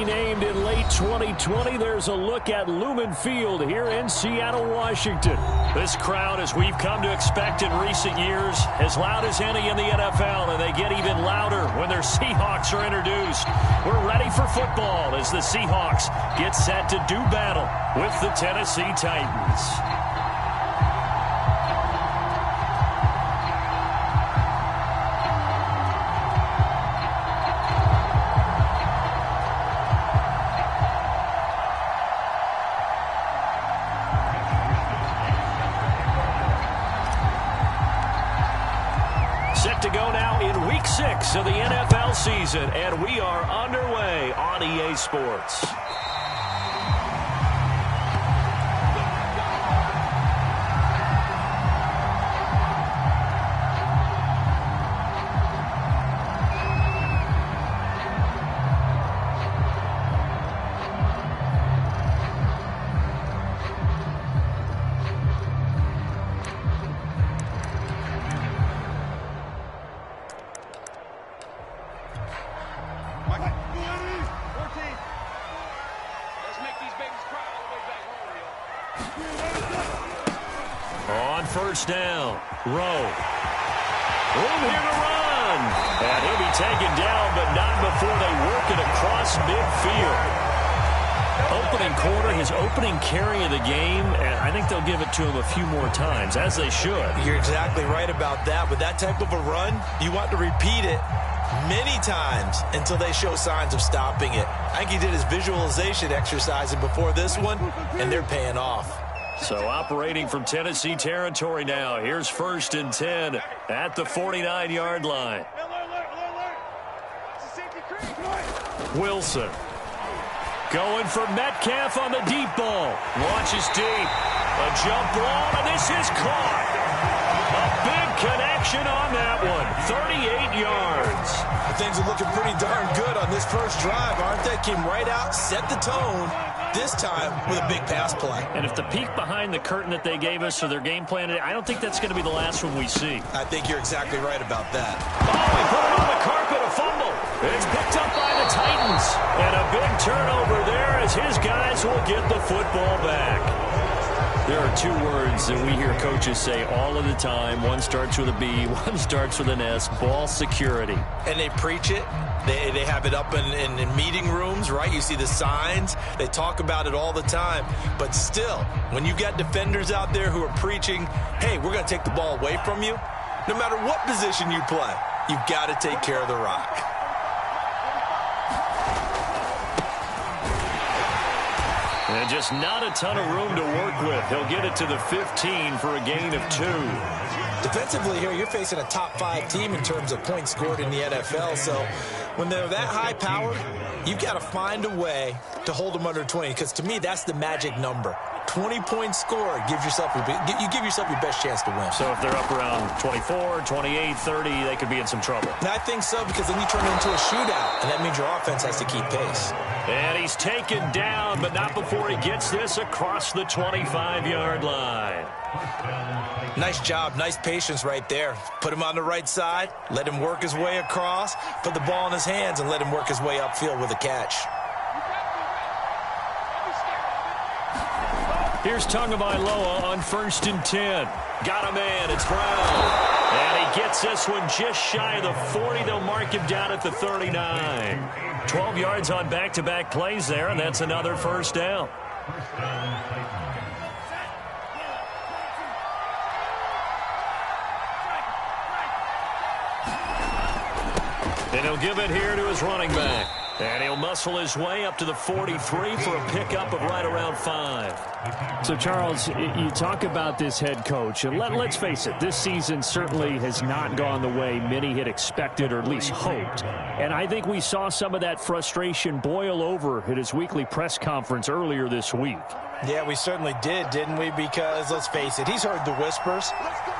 renamed in late 2020, there's a look at Lumen Field here in Seattle, Washington. This crowd, as we've come to expect in recent years, as loud as any in the NFL, and they get even louder when their Seahawks are introduced. We're ready for football as the Seahawks get set to do battle with the Tennessee Titans. Set to go now in Week 6 of the NFL season, and we are underway on EA Sports. On first down, Rowe. Room here to run. And he'll be taken down, but not before they work it across midfield. Opening quarter, his opening carry of the game, and I think they'll give it to him a few more times, as they should. You're exactly right about that. With that type of a run, you want to repeat it many times until they show signs of stopping it. I think he did his visualization exercise before this one, and they're paying off. So operating from Tennessee territory now. Here's 1st and 10 at the 49-yard line. Wilson going for Metcalf on the deep ball. Launches deep. A jump ball, and this is caught. A big connection on that one. 38 yards. Things are looking pretty darn good on this first drive, aren't they? Came right out, set the tone, this time with a big pass play. And if the peek behind the curtain that they gave us for their game plan, I don't think that's going to be the last one we see. I think you're exactly right about that. Oh, he put it on the carpet, a fumble. It's picked up by the Titans. And a big turnover there as his guys will get the football back. There are two words that we hear coaches say all of the time. One starts with a B, one starts with an S, ball security. And they preach it. They have it up in meeting rooms, right? You see the signs. They talk about it all the time. But still, when you got defenders out there who are preaching, hey, we're going to take the ball away from you, no matter what position you play, you've got to take care of the rock. And just not a ton of room to work with. He'll get it to the 15 for a gain of 2. Defensively here, you're facing a top 5 team in terms of points scored in the NFL. So when they're that high powered, you've got to find a way to hold them under 20. Because to me, that's the magic number. 20 points scored, you give yourself your best chance to win. So if they're up around 24, 28, 30, they could be in some trouble. And I think so, because then you turn it into a shootout, and that means your offense has to keep pace. And he's taken down, but not before he gets this across the 25-yard line. Nice job, nice patience right there. Put him on the right side, let him work his way across, put the ball in his hands, and let him work his way upfield with a catch. Here's Tagovailoa on 1st and 10. Got a man, it's Brown. And he gets this one just shy of the 40. They'll mark him down at the 39. 12 yards on back-to-back plays there, and that's another first down. And he'll give it here to his running back. And he'll muscle his way up to the 43 for a pickup of right around 5. So, Charles, you talk about this head coach, and let's face it, this season certainly has not gone the way many had expected or at least hoped. And I think we saw some of that frustration boil over at his weekly press conference earlier this week. Yeah, we certainly did, didn't we? Because, let's face it, he's heard the whispers,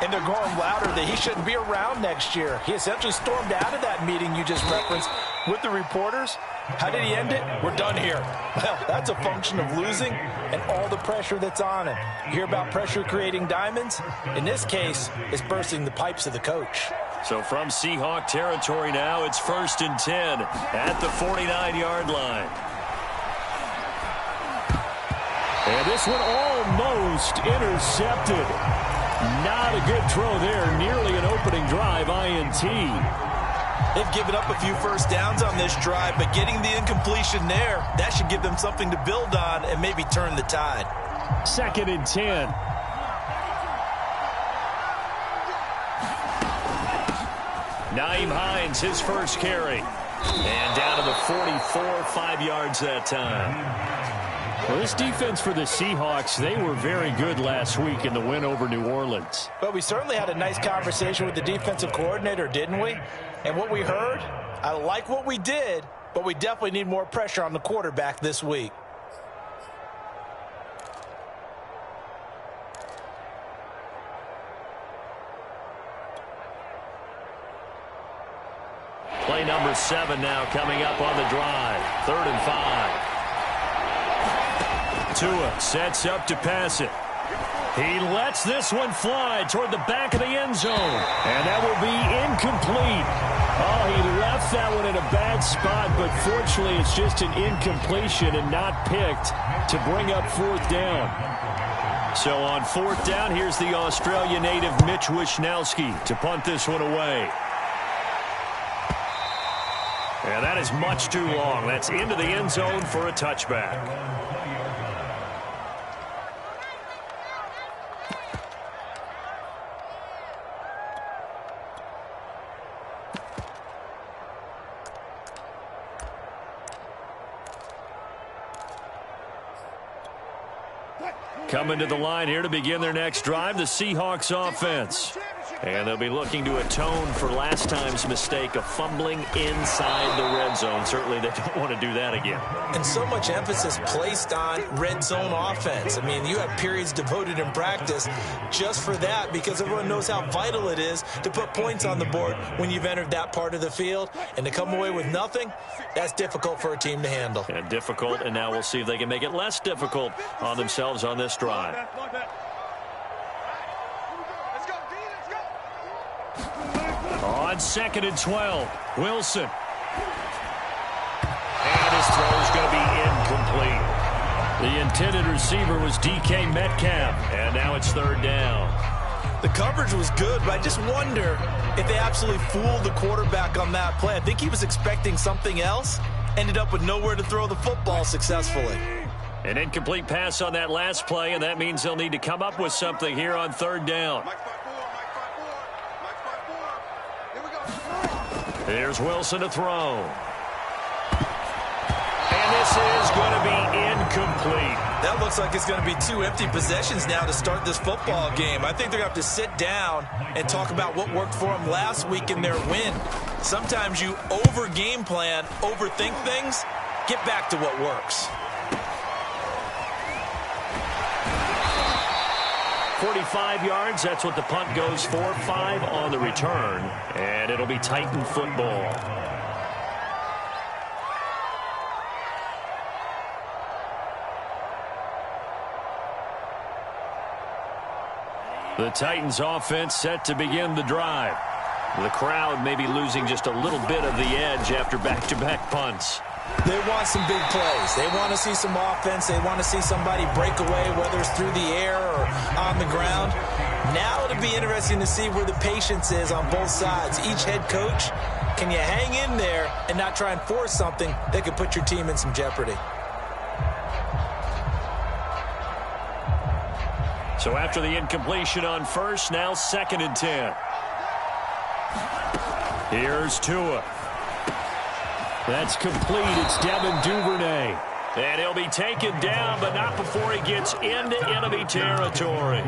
and they're growing louder that he shouldn't be around next year. He essentially stormed out of that meeting you just referenced with the reporters. How did he end it? We're done here. Well, that's a function of losing and all the pressure that's on him. You hear about pressure creating diamonds? In this case, it's bursting the pipes of the coach. So from Seahawk territory now, it's 1st and 10 at the 49-yard line. And this one almost intercepted. Not a good throw there. Nearly an opening drive, INT. They've given up a few first downs on this drive, but getting the incompletion there, that should give them something to build on and maybe turn the tide. 2nd and 10. Nyheim Hines, his first carry. And down to the 44, 5 yards that time. Well, this defense for the Seahawks, they were very good last week in the win over New Orleans. But we certainly had a nice conversation with the defensive coordinator, didn't we? And what we heard, I like what we did, but we definitely need more pressure on the quarterback this week. Play number 7 now coming up on the drive. 3rd and 5. Tua sets up to pass it. He lets this one fly toward the back of the end zone. And that will be incomplete. Oh, he left that one in a bad spot, but fortunately it's just an incompletion and not picked to bring up 4th down. So on 4th down, here's the Australia native Mitch Wishnowsky to punt this one away. And that is much too long. That's into the end zone for a touchback. Coming to the line here to begin their next drive, the Seahawks offense. And they'll be looking to atone for last time's mistake of fumbling inside the red zone. Certainly they don't want to do that again. And so much emphasis placed on red zone offense. I mean, you have periods devoted in practice just for that because everyone knows how vital it is to put points on the board when you've entered that part of the field. And to come away with nothing, that's difficult for a team to handle. And difficult, and now we'll see if they can make it less difficult on themselves on this drive. On 2nd and 12, Wilson. And his throw is going to be incomplete. The intended receiver was DK Metcalf, and now it's 3rd down. The coverage was good, but I just wonder if they absolutely fooled the quarterback on that play. I think he was expecting something else, ended up with nowhere to throw the football successfully. An incomplete pass on that last play, and that means they'll need to come up with something here on 3rd down. Here's Wilson to throw. And this is going to be incomplete. That looks like it's going to be 2 empty possessions now to start this football game. I think they're going to have to sit down and talk about what worked for them last week in their win. Sometimes you over-game plan, overthink things, get back to what works. 45 yards, that's what the punt goes for. 5 on the return, and it'll be Titan football. The Titans offense set to begin the drive. The crowd may be losing just a little bit of the edge after back-to-back punts. They want some big plays. They want to see some offense. They want to see somebody break away, whether it's through the air or on the ground. Now it'll be interesting to see where the patience is on both sides. Each head coach, can you hang in there and not try and force something that could put your team in some jeopardy? So after the incompletion on 1st, now 2nd and 10. Here's Tua. That's complete. It's Devin Duvernay. And he'll be taken down, but not before he gets into enemy territory.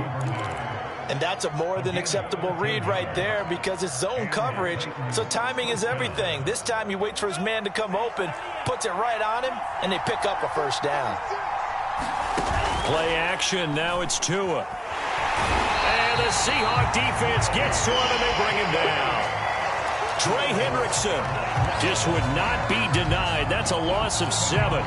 And that's a more than acceptable read right there because it's zone coverage, so timing is everything. This time he waits for his man to come open, puts it right on him, and they pick up a 1st down. Play action. Now it's Tua. And the Seahawk defense gets to him, and they bring him down. Trey Hendrickson just would not be denied. That's a loss of 7.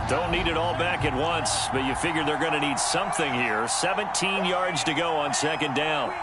Don't need it all back at once, but you figure they're going to need something here. 17 yards to go on 2nd down.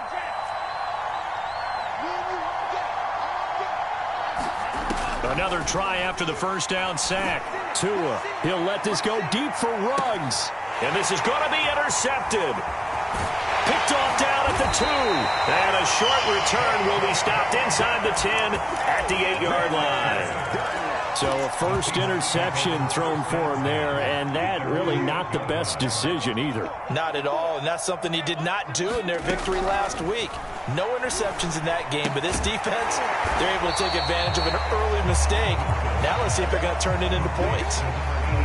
Another try after the first down sack. Tua, he'll let this go deep for Ruggs. And this is going to be intercepted. Picked off down at the 2. And a short return will be stopped inside the 10 at the 8-yard line. So a first interception thrown for him there, and that really not the best decision either. Not at all, and that's something he did not do in their victory last week. No interceptions in that game, but this defense, they're able to take advantage of an early mistake. Now let's see if they're going to turn it into points.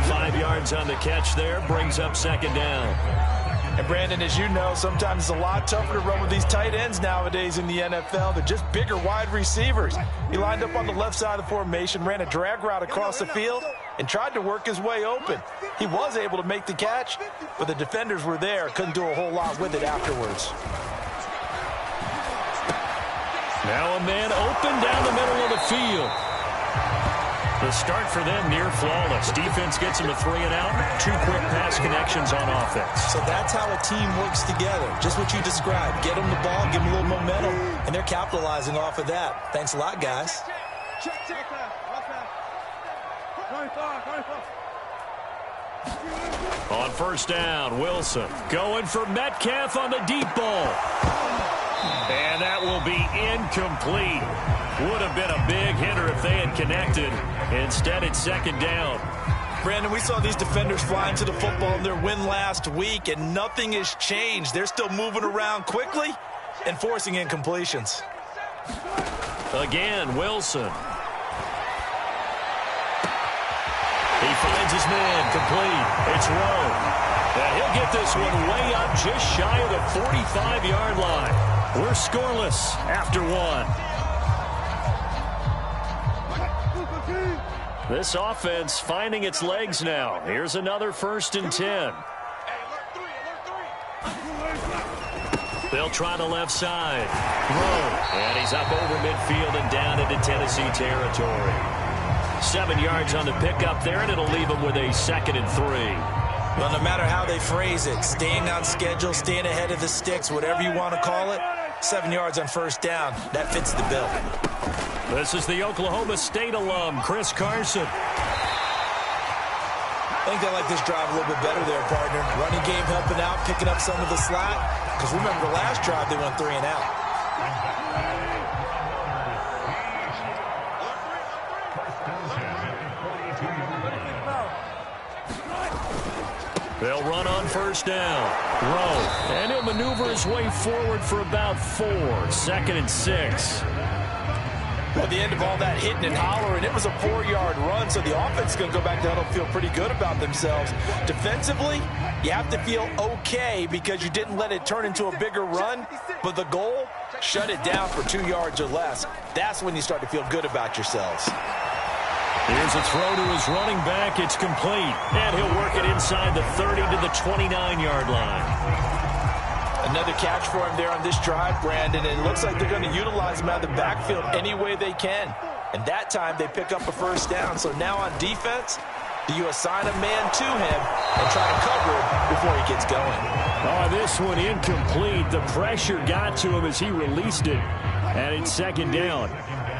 5 yards on the catch there, brings up second down. And Brandon, as you know, sometimes it's a lot tougher to run with these tight ends nowadays in the NFL. They're just bigger wide receivers. He lined up on the left side of the formation, ran a drag route across the field, and tried to work his way open. He was able to make the catch, but the defenders were there. Couldn't do a whole lot with it afterwards. Now a man open down the middle of the field. The start for them near flawless. Defense gets them a 3-and-out. 2 quick pass connections on offense. So that's how a team works together. Just what you described. Get them the ball, give them a little momentum, and they're capitalizing off of that. Thanks a lot, guys. On first down, Wilson going for Metcalf on the deep ball. And that will be incomplete. Would have been a big hitter if they had connected. Instead, it's second down. Brandon, we saw these defenders flying to the football in their win last week, and nothing has changed. They're still moving around quickly and forcing incompletions. Again, Wilson. He finds his man complete. It's Rowe. And he'll get this one way up just shy of the 45-yard line. We're scoreless after 1. This offense finding its legs now. Here's another 1st and 10. They'll try the left side. Rowe. And he's up over midfield and down into Tennessee territory. 7 yards on the pickup there, and it'll leave him with a 2nd and 3. Well, no matter how they phrase it, staying on schedule, staying ahead of the sticks, whatever you want to call it, 7 yards on first down. That fits the bill. This is the Oklahoma State alum, Chris Carson. I think they like this drive a little bit better there, partner. Running game helping out, picking up some of the slack. Because remember, the last drive, they went 3-and-out. They'll run on first down. Rowe. And he'll maneuver his way forward for about 4. 2nd and 6. Well, at the end of all that hitting and hollering, it was a 4-yard run, so the offense is going to go back down and feel pretty good about themselves. Defensively, you have to feel okay because you didn't let it turn into a bigger run, but the goal, shut it down for 2 yards or less. That's when you start to feel good about yourselves. Here's a throw to his running back. It's complete, and he'll work it inside the 30 to the 29-yard line. Another catch for him there on this drive, Brandon, and it looks like they're going to utilize him out of the backfield any way they can. And that time they pick up a first down. So now on defense, do you assign a man to him and try to cover him before he gets going? Oh, this one incomplete. The pressure got to him as he released it. And it's second down.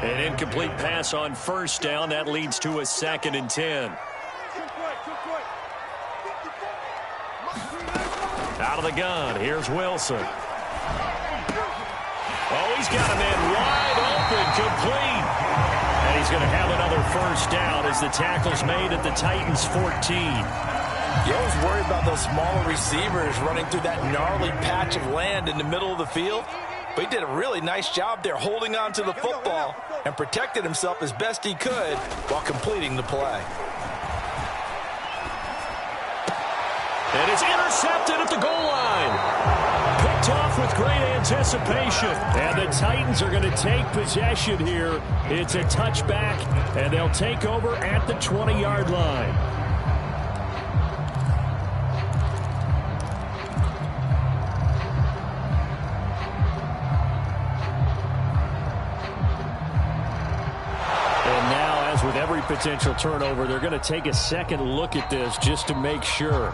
An incomplete pass on first down. That leads to a 2nd and 10. Out of the gun, here's Wilson. Oh, he's got a man wide open, complete. And he's going to have another first down as the tackle's made at the Titans' 14. You always worry about those smaller receivers running through that gnarly patch of land in the middle of the field. But he did a really nice job there holding on to the football and protected himself as best he could while completing the play. And it's intercepted at the goal line. Picked off with great anticipation. And the Titans are going to take possession here. It's a touchback, and they'll take over at the 20-yard line. And now, as with every potential turnover, they're going to take a second look at this just to make sure.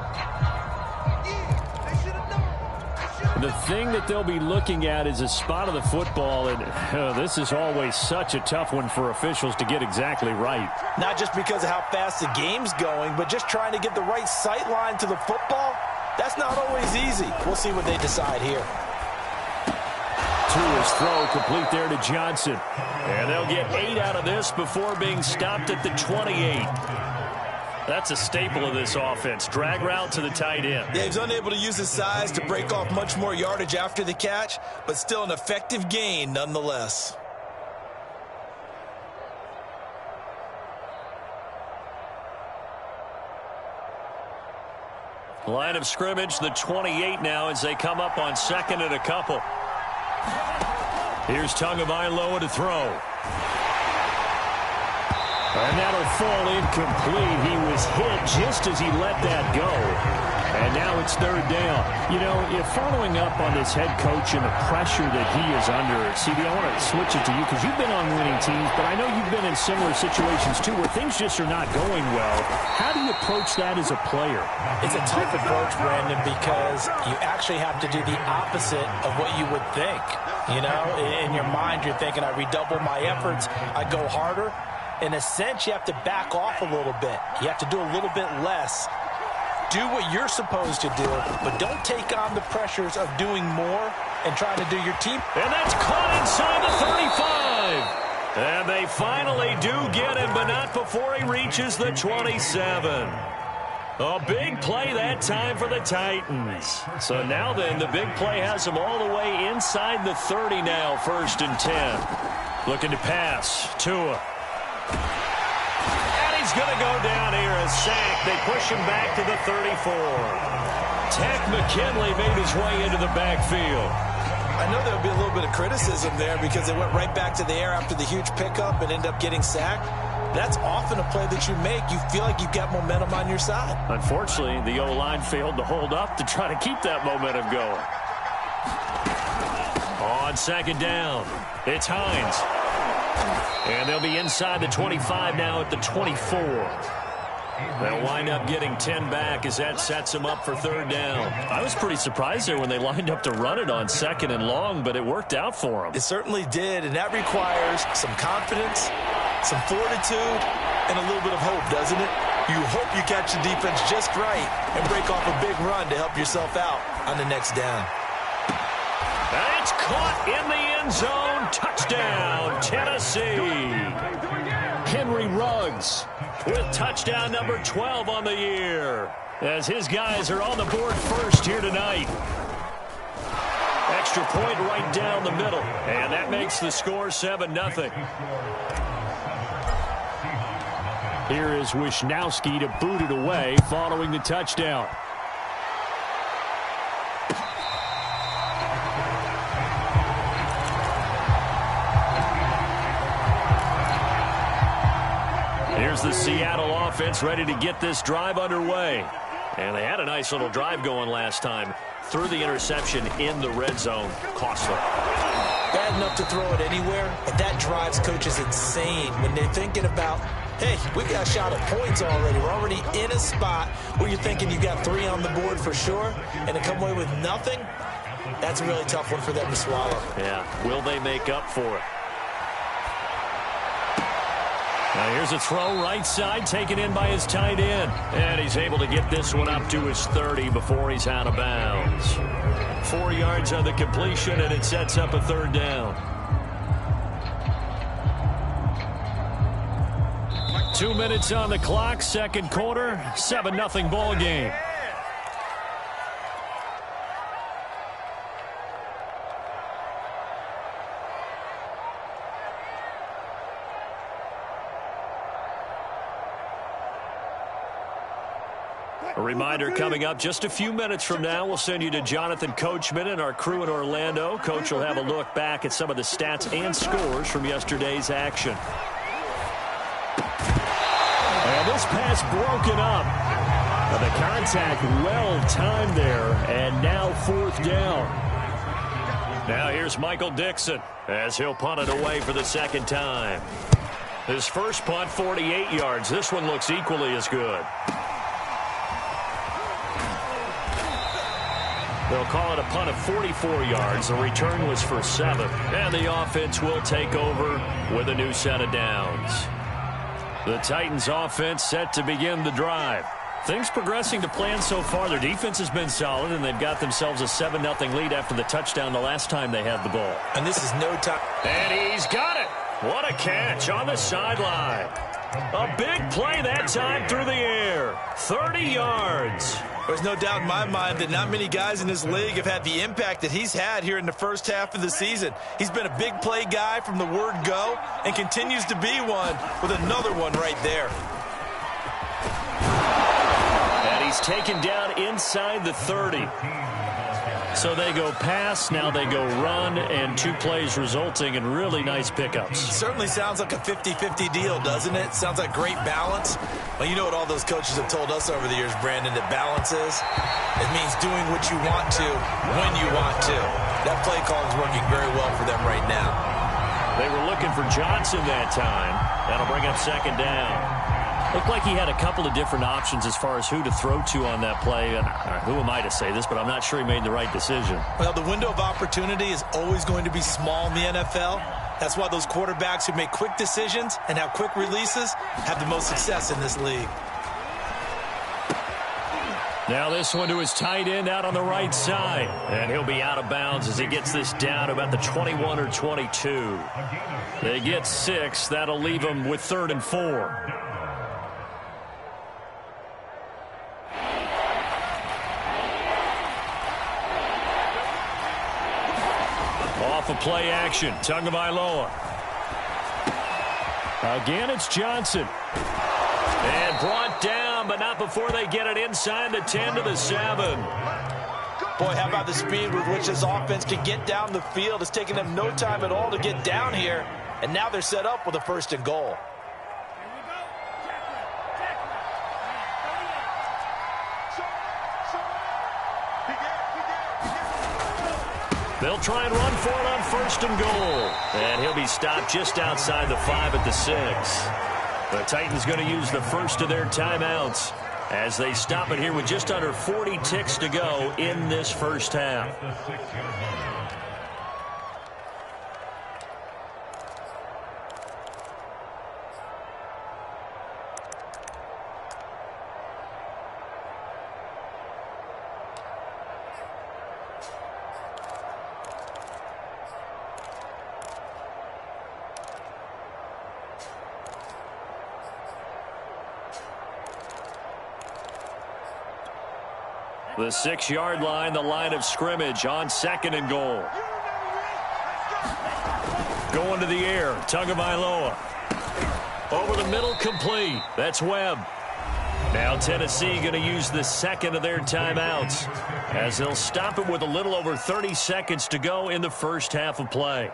The thing that they'll be looking at is a spot of the football, and this is always such a tough one for officials to get exactly right. Not just because of how fast the game's going, but just trying to get the right sight line to the football. That's not always easy. We'll see what they decide here. Tua's throw complete there to Johnson. And they'll get 8 out of this before being stopped at the 28. That's a staple of this offense. Drag route to the tight end. Yeah, he's unable to use his size to break off much more yardage after the catch, but still an effective gain nonetheless. Line of scrimmage, the 28 now as they come up on 2nd and a couple. Here's Tagovailoa to throw. And that'll fall incomplete. He was hit just as he let that go. And now it's 3rd down. You know, if following up on this head coach and the pressure that he is under, CD, I want to switch it to you because you've been on winning teams, but I know you've been in similar situations too where things just are not going well. How do you approach that as a player? It's a tough approach, Brandon, because you actually have to do the opposite of what you would think. You know, in your mind, you're thinking, I redouble my efforts, I go harder. In a sense, you have to back off a little bit. You have to do a little bit less. Do what you're supposed to do, but don't take on the pressures of doing more and trying to do your team. And that's caught inside the 35. And they finally do get him, but not before he reaches the 27. A big play that time for the Titans. So now then, the big play has them all the way inside the 30 now, 1st and 10. Looking to pass. Tua. And he's going to go down here, a sack. They push him back to the 34. Tech McKinley made his way into the backfield. I know there'll be a little bit of criticism there because they went right back to the air after the huge pickup and ended up getting sacked. That's often a play that you make. You feel like you've got momentum on your side. Unfortunately, the O-line failed to hold up to try to keep that momentum going. On 2nd down, it's Hines. And they'll be inside the 25 now at the 24. They'll wind up getting 10 back as that sets them up for 3rd down. I was pretty surprised there when they lined up to run it on 2nd and long, but it worked out for them. It certainly did, and that requires some confidence, some fortitude, and a little bit of hope, doesn't it? You hope you catch the defense just right and break off a big run to help yourself out on the next down. It's caught in the end zone. Touchdown, Tennessee. Henry Ruggs with touchdown number 12 on the year as his guys are on the board first here tonight. Extra point right down the middle, and that makes the score 7-0. Here is Wisnowski to boot it away following the touchdown. Here's the Seattle offense ready to get this drive underway. And they had a nice little drive going last time. Threw the interception in the red zone. Costly. Bad enough to throw it anywhere, but that drives coaches insane when they're thinking about, hey, we got a shot at points already. We're already in a spot where you're thinking you got 3 on the board for sure, and to come away with nothing, that's a really tough one for them to swallow. Yeah, will they make up for it? Now here's a throw right side taken in by his tight end. And he's able to get this one up to his 30 before he's out of bounds. 4 yards on the completion, and it sets up a 3rd down. 2 minutes on the clock, 2nd quarter, 7-0 ball game. A reminder coming up just a few minutes from now, we'll send you to Jonathan Coachman and our crew in Orlando. Coach will have a look back at some of the stats and scores from yesterday's action. And this pass broken up. The contact well timed there, and now 4th down. Now here's Michael Dixon as he'll punt it away for the 2nd time. His first punt, 48 yards. This one looks equally as good. They'll call it a punt of 44 yards. The return was for 7. And the offense will take over with a new set of downs. The Titans offense set to begin the drive. Things progressing to plan so far. Their defense has been solid, and they've got themselves a 7-0 lead after the touchdown the last time they had the ball. And this is no time. And he's got it. What a catch on the sideline. A big play that time through the air. 30 yards. There's no doubt in my mind that not many guys in this league have had the impact that he's had here in the first half of the season. He's been a big play guy from the word go and continues to be one with another one right there. And he's taken down inside the 30. So they go pass, now they go run, and 2 plays resulting in really nice pickups. Certainly sounds like a 50-50 deal, doesn't it? Sounds like great balance. Well, you know what all those coaches have told us over the years, Brandon, that balance is? It means doing what you want to when you want to. That play call is working very well for them right now. They were looking for Johnson that time. That'll bring up second down. Looked like he had a couple of different options as far as who to throw to on that play. And who am I to say this, but I'm not sure he made the right decision. Well, the window of opportunity is always going to be small in the NFL. That's why those quarterbacks who make quick decisions and have quick releases have the most success in this league. Now this one to his tight end out on the right side. And he'll be out of bounds as he gets this down about the 21 or 22. They get 6. That'll leave them with 3rd and 4. Off of play action, Tagovailoa. Again, it's Johnson. And brought down, but not before they get it inside the 10 to the 7. Boy, how about the speed with which this offense can get down the field? It's taken them no time at all to get down here, and now they're set up with a 1st and goal. They'll try and run for it on 1st and goal. And he'll be stopped just outside the 5 at the 6. The Titans going to use the first of their timeouts as they stop it here with just under 40 ticks to go in this first half. The 6-yard line, the line of scrimmage on 2nd and goal. Going to the air, Tagovailoa. Over the middle, complete. That's Webb. Now Tennessee going to use the 2nd of their timeouts as they'll stop it with a little over 30 seconds to go in the first half of play.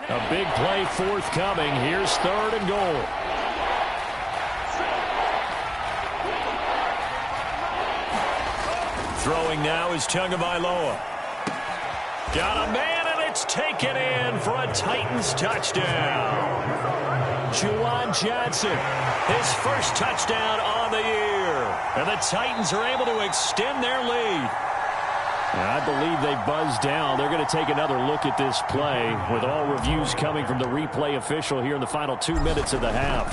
A big play forthcoming. Here's 3rd and goal. Throwing now is Tagovailoa. Got a man, and it's taken in for a Titans touchdown. Juwan Johnson, his first touchdown on the year. And the Titans are able to extend their lead. I believe they buzzed down. They're going to take another look at this play with all reviews coming from the replay official here in the final 2 minutes of the half.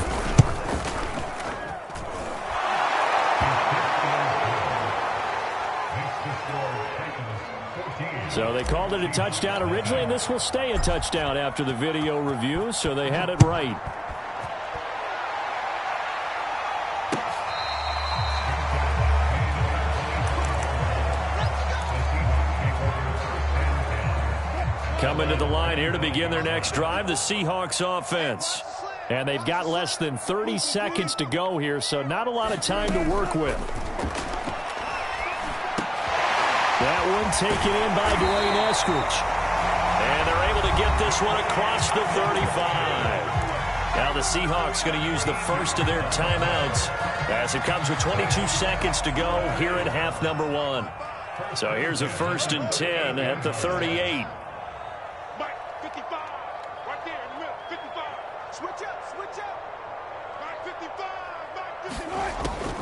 So they called it a touchdown originally, and this will stay a touchdown after the video review, so they had it right. Coming to the line here to begin their next drive, the Seahawks offense. And they've got less than 30 seconds to go here, so not a lot of time to work with. That one taken in by Dwayne Eskridge. And they're able to get this one across the 35. Now the Seahawks going to use the first of their timeouts as it comes with 22 seconds to go here at half number 1. So here's a 1st and 10 at the 38.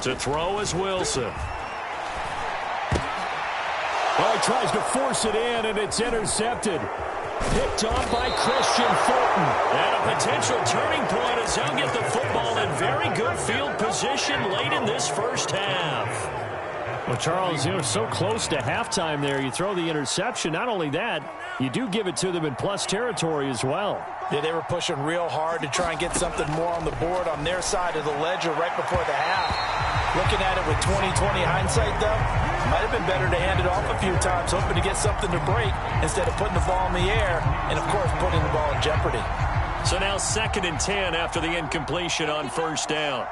To throw is Wilson. Oh, he tries to force it in, and it's intercepted. Picked off by Christian Fulton. And a potential turning point as they'll get the football in very good field position late in this first half. Well, Charles, you're so close to halftime there. You throw the interception. Not only that, you do give it to them in plus territory as well. Yeah, they were pushing real hard to try and get something more on the board on their side of the ledger right before the half. Looking at it with 20/20 hindsight, though, might have been better to hand it off a few times, hoping to get something to break instead of putting the ball in the air and, of course, putting the ball in jeopardy. So now 2nd and 10 after the incompletion on first down.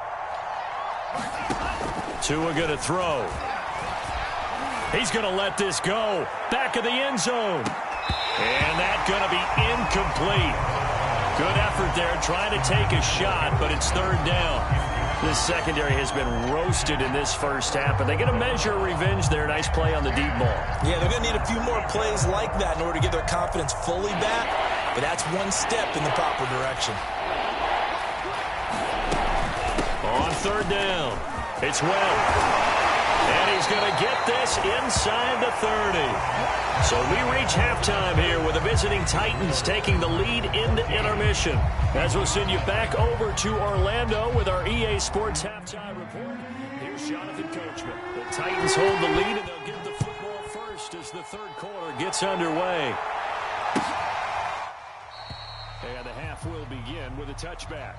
Tua going to throw. He's going to let this go. Back of the end zone. And that's going to be incomplete. Good effort there trying to take a shot, but it's 3rd down. This secondary has been roasted in this first half, but they get a measure of revenge there. Nice play on the deep ball. Yeah, they're going to need a few more plays like that in order to get their confidence fully back, but that's one step in the proper direction. On 3rd down, it's Webb. And he's going to get this inside the 30. So we reach halftime here with the visiting Titans taking the lead into intermission. As we'll send you back over to Orlando with our EA Sports Halftime Report. Here's Jonathan Coachman. The Titans hold the lead, and they'll get the football first as the 3rd quarter gets underway. And the half will begin with a touchback.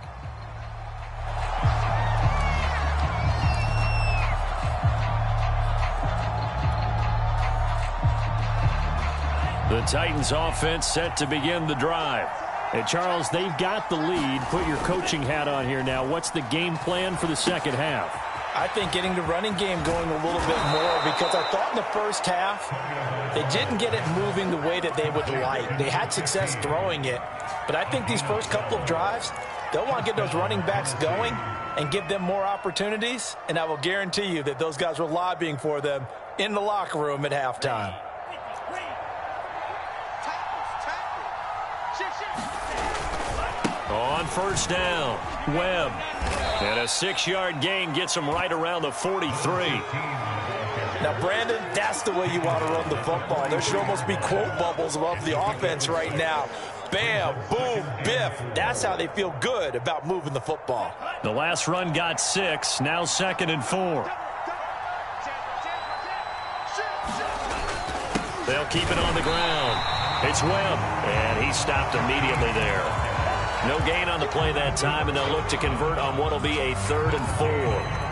The Titans offense set to begin the drive. And Charles, they've got the lead. Put your coaching hat on here now. What's the game plan for the second half? I think getting the running game going a little bit more, because I thought in the first half they didn't get it moving the way that they would like. They had success throwing it, but I think these first couple of drives, they'll want to get those running backs going and give them more opportunities, and I will guarantee you that those guys were lobbying for them in the locker room at halftime. On first down, Webb. And a 6-yard gain gets him right around the 43. Now, Brandon, that's the way you want to run the football. There should almost be quote bubbles above the offense right now. Bam, boom, biff. That's how they feel good about moving the football. The last run got 6, now 2nd and 4. They'll keep it on the ground. It's Webb, and he stopped immediately there. No gain on the play that time, and they'll look to convert on what will be a 3rd and 4.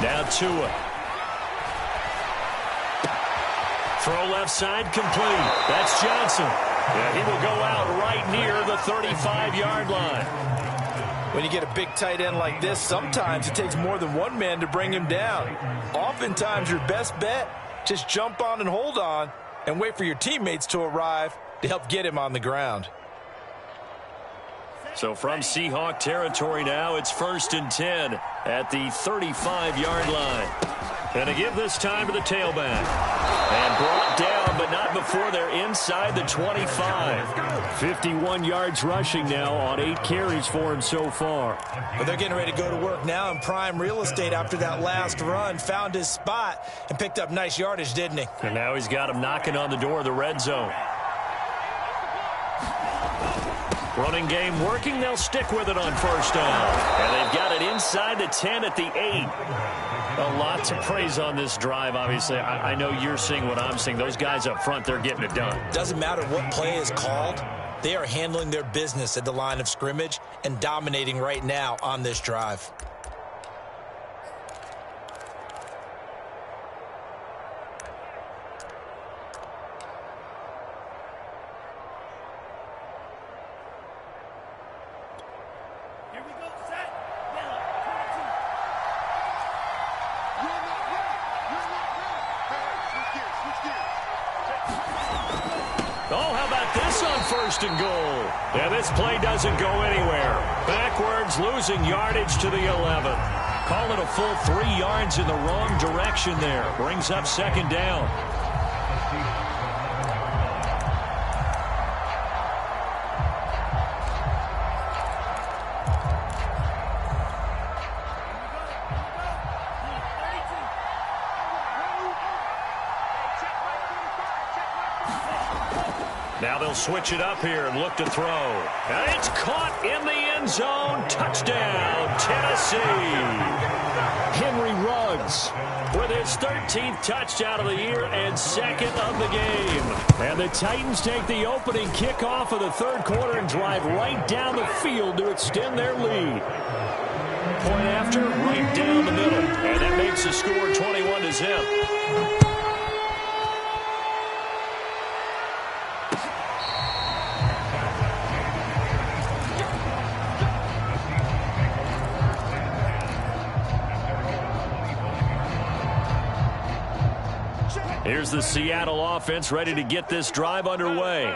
Now Tua. Throw left side complete. That's Johnson. And he will go out right near the 35-yard line. When you get a big tight end like this, sometimes it takes more than one man to bring him down. Oftentimes your best bet, just jump on and hold on and wait for your teammates to arrive to help get him on the ground. So from Seahawk territory now, it's 1st and 10 at the 35-yard line. And to give this time to the tailback. And brought down, but not before they're inside the 25. 51 yards rushing now on 8 carries for him so far. But they're getting ready to go to work now in prime real estate after that last run. Found his spot and picked up nice yardage, didn't he? And now he's got him knocking on the door of the red zone. Running game working. They'll stick with it on first down. And they've got it inside the 10 at the 8. A lot to praise on this drive, obviously. I know you're seeing what I'm seeing. Those guys up front, they're getting it done. Doesn't matter what play is called. They are handling their business at the line of scrimmage and dominating right now on this drive. Oh, how about this on 1st and goal? Yeah, this play doesn't go anywhere. Backwards, losing yardage to the 11. Call it a full 3 yards in the wrong direction there. Brings up 2nd down. Now they'll switch it up here and look to throw. And it's caught in the end zone. Touchdown, Tennessee. Henry Ruggs with his 13th touchdown of the year and 2nd of the game. And the Titans take the opening kickoff of the 3rd quarter and drive right down the field to extend their lead. Point after, right down the middle. And that makes the score 21-0. Here's the Seattle offense ready to get this drive underway.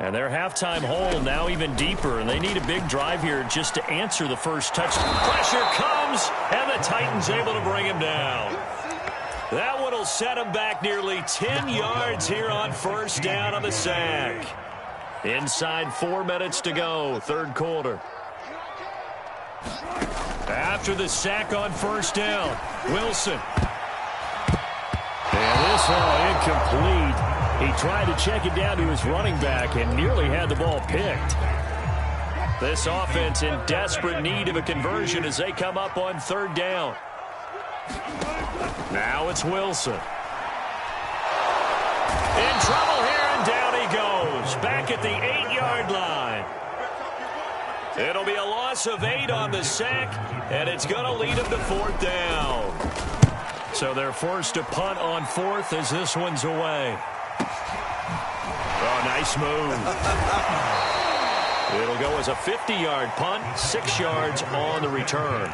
And their halftime hole now even deeper, and they need a big drive here just to answer the first touchdown. Pressure comes, and the Titans able to bring him down. That one will set him back nearly 10 yards here on 1st down on the sack. Inside 4 minutes to go, 3rd quarter. After the sack on 1st down, Wilson. And this one incomplete. He tried to check it down to his running back and nearly had the ball picked. This offense in desperate need of a conversion as they come up on 3rd down. Now it's Wilson. In trouble here, and down he goes. Back at the 8-yard line. It'll be a loss of 8 on the sack, and it's going to lead him to 4th down. So they're forced to punt on 4th as this one's away. Oh, nice move. It'll go as a 50-yard punt, 6 yards on the return.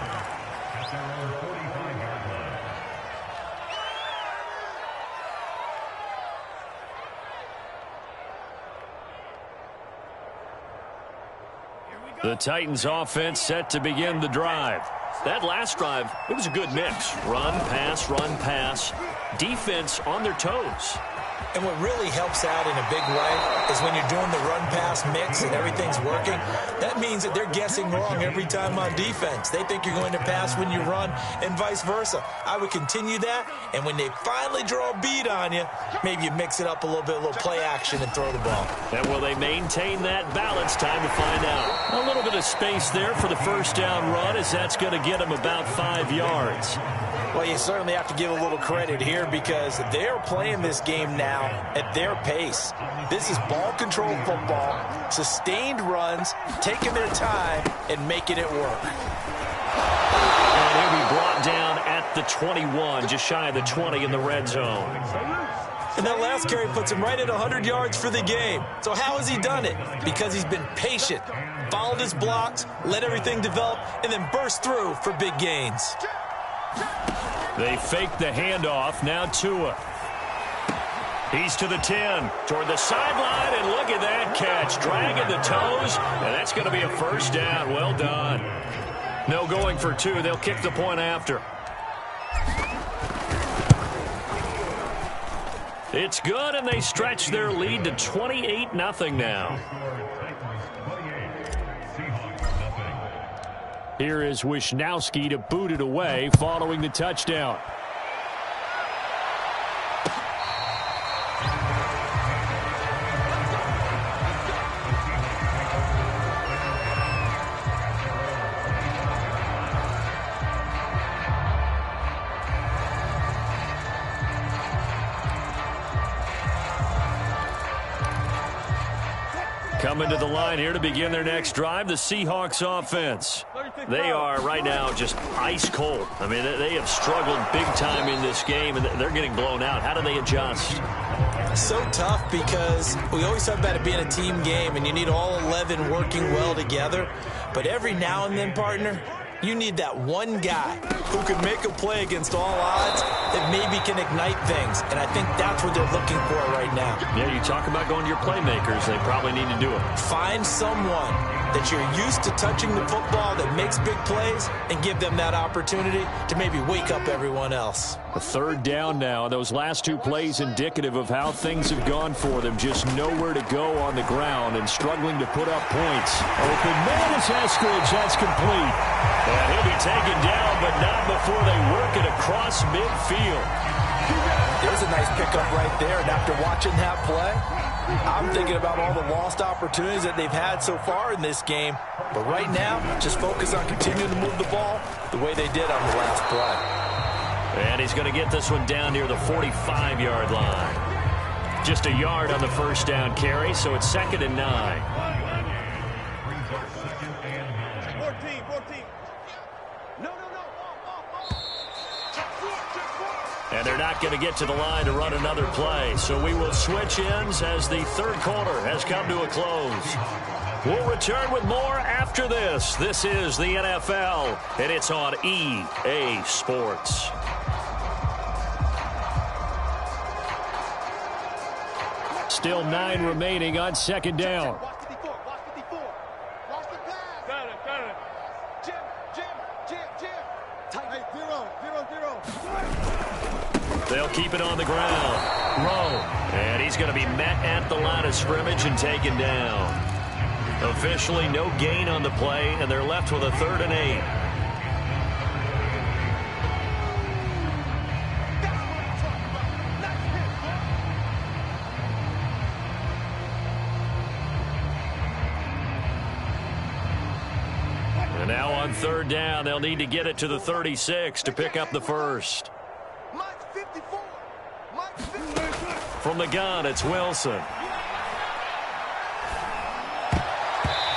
The Titans offense set to begin the drive. That last drive, it was a good mix. Run, pass, defense on their toes. And what really helps out in a big way is when you're doing the run-pass mix and everything's working, that means that they're guessing wrong every time on defense. They think you're going to pass when you run and vice versa. I would continue that, and when they finally draw a beat on you, maybe you mix it up a little bit, a little play action and throw the ball. And will they maintain that balance? Time to find out. A little bit of space there for the 1st down run as that's going to get them about 5 yards. Well, you certainly have to give a little credit here because they're playing this game now at their pace. This is ball control football, sustained runs, taking their time and making it work. And he'll be brought down at the 21, just shy of the 20 in the red zone. And that last carry puts him right at 100 yards for the game. So how has he done it? Because he's been patient, followed his blocks, let everything develop, and then burst through for big gains. They fake the handoff. Now Tua. He's to the 10. Toward the sideline, and look at that catch. Dragging the toes, and that's going to be a 1st down. Well done. No going for 2. They'll kick the point after. It's good, and they stretch their lead to 28-0 now. Here is Wisnowski to boot it away following the touchdown. Coming to the line here to begin their next drive, the Seahawks offense. They are right now just ice cold. I mean, they have struggled big time in this game, and they're getting blown out. How do they adjust? So tough because we always talk about it being a team game, and you need all 11 working well together. But every now and then, partner, You need that one guy who can make a play against all odds that maybe can ignite things. And I think that's what they're looking for right now. Yeah, you talk about going to your playmakers. They probably need to do it. Find someone that you're used to touching the football that makes big plays and give them that opportunity to maybe wake up everyone else. A third down now. Those last two plays indicative of how things have gone for them. Just nowhere to go on the ground and struggling to put up points. Open man is Eskridge. That's complete. And he'll be taken down, but not before they work it across midfield. There's a nice pickup right there. And after watching that play, I'm thinking about all the lost opportunities that they've had so far in this game. But right now, just focus on continuing to move the ball the way they did on the last play. And he's going to get this one down near the 45-yard line. Just a yard on the first down carry, so it's 2nd and 9. 14. No. And they're not going to get to the line to run another play. So we will switch ends as the third quarter has come to a close. We'll return with more after this. This is the NFL, and it's on EA Sports. Still 9 remaining on 2nd down. They'll keep it on the ground. Rowe. And he's going to be met at the line of scrimmage and taken down. Officially no gain on the play, and they're left with a 3rd and 8. And now on 3rd down, they'll need to get it to the 36 to pick up the first. From the gun, it's Wilson.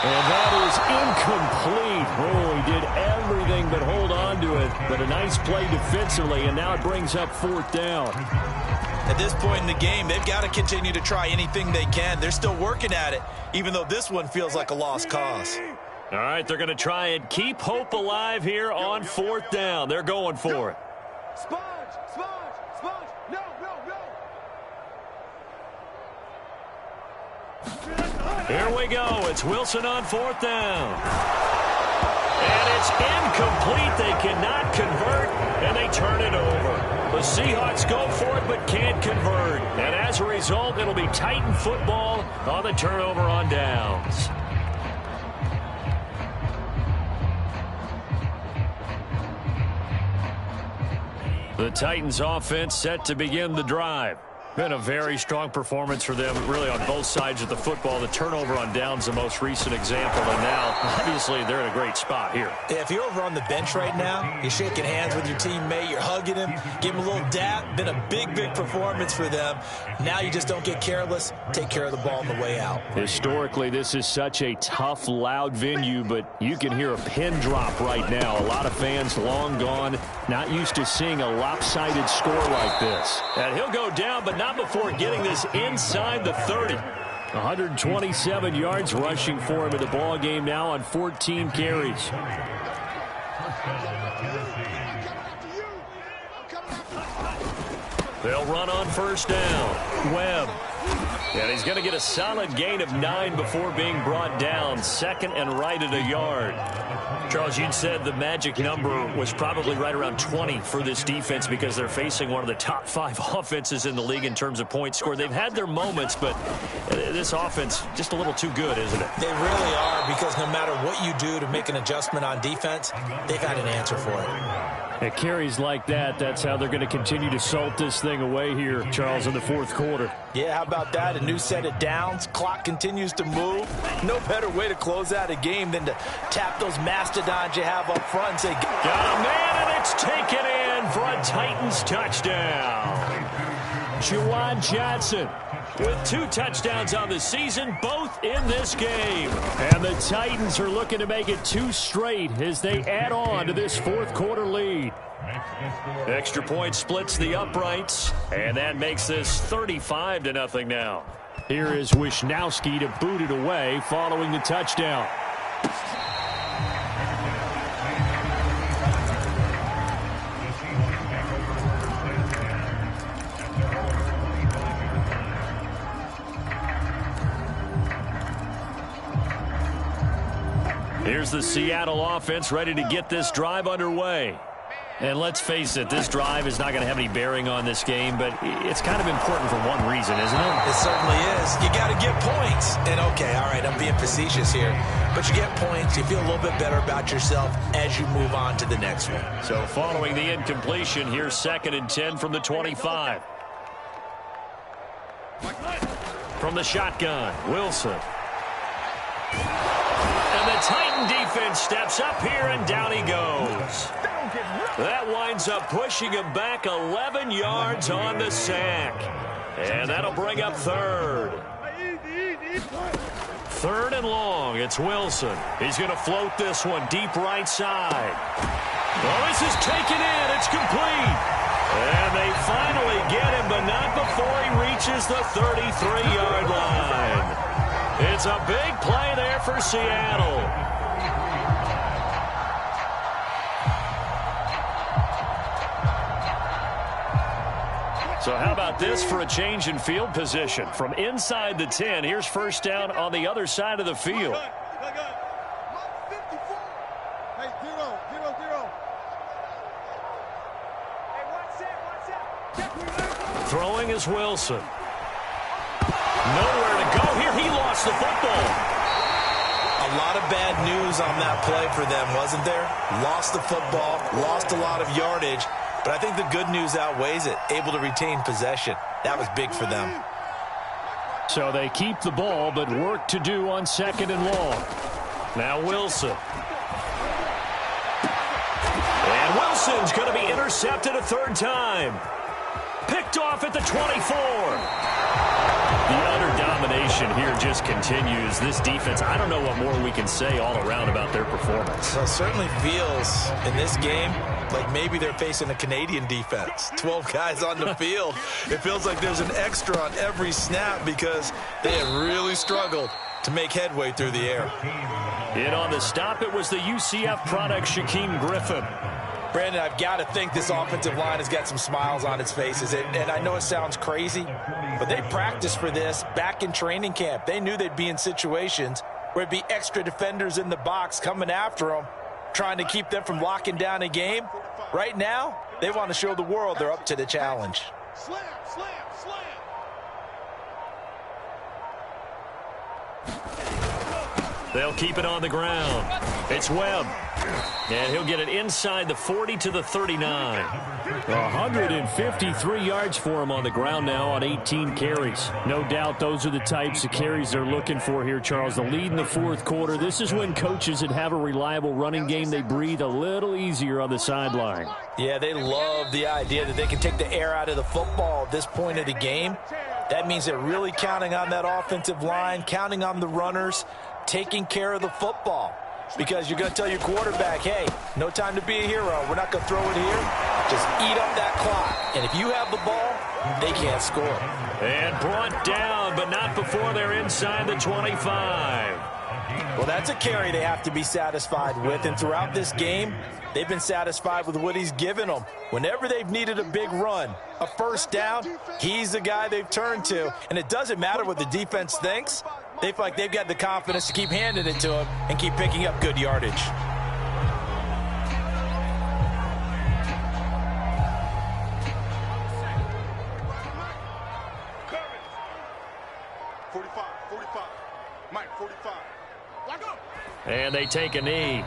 And that is incomplete. Oh, he did everything but hold on to it. But a nice play defensively, and now it brings up 4th down. At this point in the game, they've got to continue to try anything they can. They're still working at it, even though this one feels like a lost cause. All right, they're going to try and keep hope alive here on 4th down. They're going for it. Sponge. No. Here we go. It's Wilson on 4th down. And it's incomplete. They cannot convert, and they turn it over. The Seahawks go for it but can't convert. And as a result, it'll be Titan football on the turnover on downs. The Titans offense set to begin the drive. Been a very strong performance for them, really, on both sides of the football. The turnover on downs, the most recent example, and now, obviously, they're in a great spot here. Yeah, if you're over on the bench right now, you're shaking hands with your teammate, you're hugging him, give him a little dap. Been a big performance for them. Now you just don't get careless. Take care of the ball on the way out. Historically, this is such a tough, loud venue, but you can hear a pin drop right now. A lot of fans long gone, not used to seeing a lopsided score like this. And he'll go down, but not before getting this inside the 30. 127 yards rushing for him in the ball game now on 14 carries. They'll run on 1st down. Webb. And he's going to get a solid gain of 9 before being brought down. 2nd and right at a yard. Charles, you'd said the magic number was probably right around 20 for this defense because they're facing one of the top 5 offenses in the league in terms of points scored. They've had their moments, but this offense just a little too good, isn't it? They really are, because no matter what you do to make an adjustment on defense, they've had an answer for it. At carries like that, that's how they're going to continue to salt this thing away here, Charles, in the 4th quarter. Yeah, how about that? A new set of downs. Clock continues to move. No better way to close out a game than to tap those mastodons you have up front and say, got a man, and it's taken in for a Titans touchdown. Juwan Johnson with 2 touchdowns on the season, both in this game. And the Titans are looking to make it 2 straight as they add on to this 4th quarter lead. Extra point splits the uprights, and that makes this 35-0 now. Here is Wisnowski to boot it away following the touchdown. Here's the Seattle offense ready to get this drive underway. And let's face it, this drive is not going to have any bearing on this game, but it's kind of important for one reason, isn't it? It certainly is. You got to get points. And, okay, all right, I'm being facetious here. But you get points, you feel a little bit better about yourself as you move on to the next one. So following the incompletion, here's 2nd and 10 from the 25. From the shotgun, Wilson. And the Titan defense steps up here, and down he goes. That winds up pushing him back 11 yards on the sack. And that'll bring up 3rd. 3rd and long. It's Wilson. He's going to float this one deep right side. Well, this is taken in. It's complete. And they finally get him, but not before he reaches the 33-yard line. It's a big play there for Seattle. So how about this for a change in field position? From inside the 10, here's 1st down on the other side of the field. Throwing is Wilson. Nowhere to go here. He lost the football. A lot of bad news on that play for them, wasn't there? Lost the football, lost a lot of yardage. But I think the good news outweighs it. Able to retain possession. That was big for them. So they keep the ball, but work to do on 2nd and long. Now Wilson. And Wilson's going to be intercepted a 3rd time. Picked off at the 24. The utter domination here just continues. This defense, I don't know what more we can say all around about their performance. Well, it certainly feels in this game like maybe they're facing a Canadian defense. 12 guys on the field. It feels like there's an extra on every snap because they have really struggled to make headway through the air. In on the stop, it was the UCF product, Shaquem Griffin. Brandon, I've got to think this offensive line has got some smiles on its faces. And I know it sounds crazy, but they practiced for this back in training camp. They knew they'd be in situations where it'd be extra defenders in the box coming after them, trying to keep them from locking down a game. Right now, they want to show the world they're up to the challenge. Slam, slam, slam. They'll keep it on the ground. It's Webb. And he'll get it inside the 40 to the 39. 153 yards for him on the ground now on 18 carries. No doubt those are the types of carries they're looking for here, Charles. The lead in the 4th quarter. This is when coaches that have a reliable running game, they breathe a little easier on the sideline. Yeah, they love the idea that they can take the air out of the football at this point of the game. That means they're really counting on that offensive line, counting on the runners, taking care of the football. Because you're going to tell your quarterback, hey, no time to be a hero. We're not going to throw it here. Just eat up that clock. And if you have the ball, they can't score. And brought down, but not before they're inside the 25. Well, that's a carry they have to be satisfied with. And throughout this game, they've been satisfied with what he's given them. Whenever they've needed a big run, a 1st down, he's the guy they've turned to. And it doesn't matter what the defense thinks. They feel like they've got the confidence to keep handing it to him and keep picking up good yardage. And they take a knee.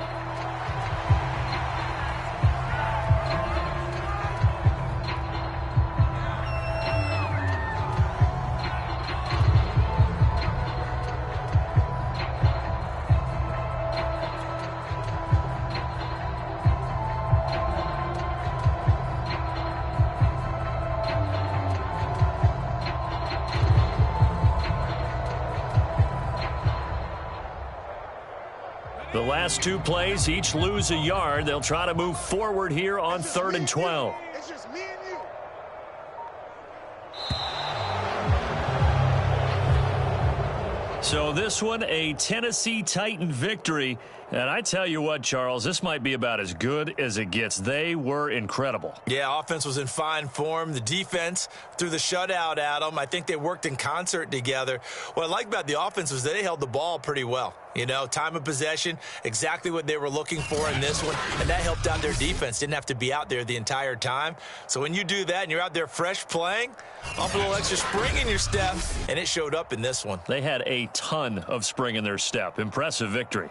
The last 2 plays, each lose a yard. They'll try to move forward here on 3rd and 12. It's just me and you. So this one, a Tennessee Titan victory. And I tell you what, Charles, this might be about as good as it gets. They were incredible. Yeah, offense was in fine form. The defense threw the shutout at them. I think they worked in concert together. What I like about the offense was they held the ball pretty well. You know, time of possession, exactly what they were looking for in this one, and that helped out their defense. Didn't have to be out there the entire time. So when you do that and you're out there fresh playing, off a little extra spring in your step, and it showed up in this one. They had a ton of spring in their step. Impressive victory.